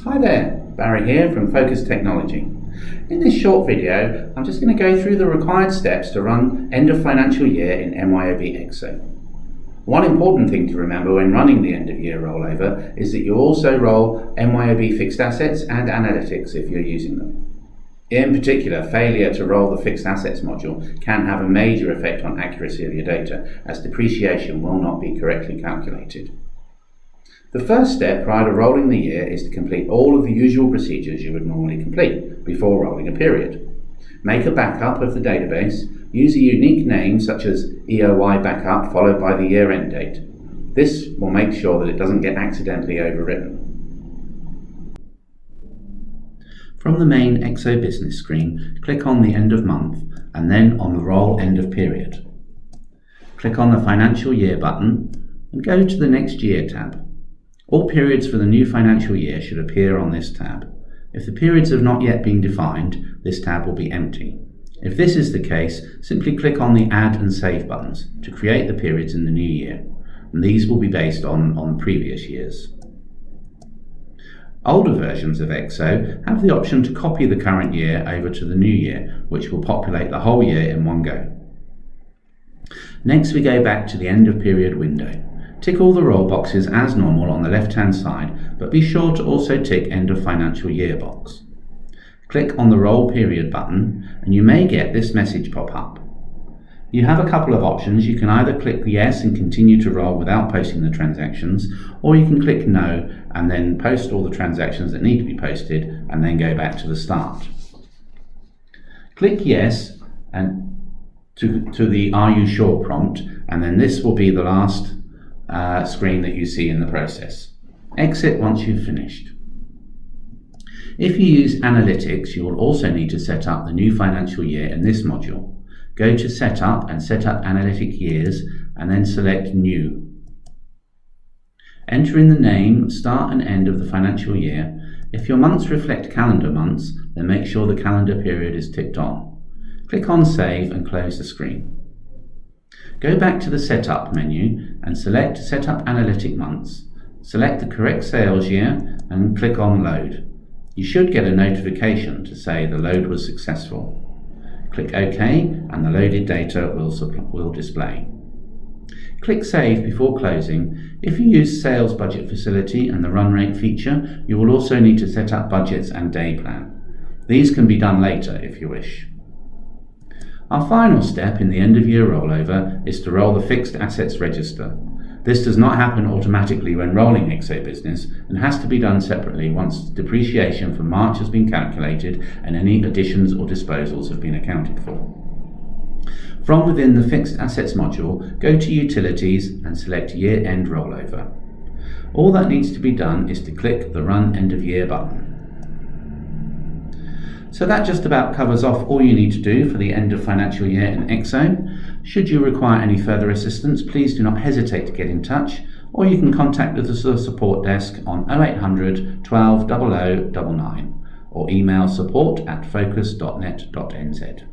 Hi there, Barry here from Focus Technology. In this short video, I'm just going to go through the required steps to run end of financial year in MYOB Exo. One important thing to remember when running the end of year rollover is that you also roll MYOB fixed assets and analytics if you're using them. In particular, failure to roll the fixed assets module can have a major effect on accuracy of your data, as depreciation will not be correctly calculated. The first step prior to rolling the year is to complete all of the usual procedures you would normally complete before rolling a period. Make a backup of the database, use a unique name such as EOY backup followed by the year-end date. This will make sure that it doesn't get accidentally overwritten. From the main Exo Business screen, click on the end of month and then on the roll end of period. Click on the financial year button and go to the next year tab. All periods for the new financial year should appear on this tab. If the periods have not yet been defined, this tab will be empty. If this is the case, simply click on the Add and Save buttons to create the periods in the new year, and these will be based on previous years. Older versions of Exo have the option to copy the current year over to the new year, which will populate the whole year in one go. Next, we go back to the end of period window. Tick all the roll boxes as normal on the left-hand side, but be sure to also tick End of Financial Year box. Click on the Roll Period button and you may get this message pop up. You have a couple of options. You can either click Yes and continue to roll without posting the transactions, or you can click No and then post all the transactions that need to be posted and then go back to the start. Click Yes and to the Are You Sure prompt, and then this will be the last screen that you see in the process. Exit once you've finished. If you use Analytics, you will also need to set up the new financial year in this module. Go to Setup and set up Analytic Years and then select New. Enter in the name, start and end of the financial year. If your months reflect calendar months, then make sure the calendar period is ticked on. Click on Save and close the screen. Go back to the Setup menu and select Set Up Analytic Months. Select the correct sales year and click on Load. You should get a notification to say the load was successful. Click OK and the loaded data will display. Click Save before closing. If you use Sales Budget Facility and the Run Rate feature, you will also need to set up budgets and day plan. These can be done later if you wish. Our final step in the end of year rollover is to roll the fixed assets register. This does not happen automatically when rolling Exo Business and has to be done separately once depreciation for March has been calculated and any additions or disposals have been accounted for. From within the fixed assets module, go to Utilities and select Year End Rollover. All that needs to be done is to click the Run End of Year button. So that just about covers off all you need to do for the end of financial year in Exo. Should you require any further assistance, please do not hesitate to get in touch, or you can contact the support desk on 0800 12 00 99 or email support@focus.net.nz.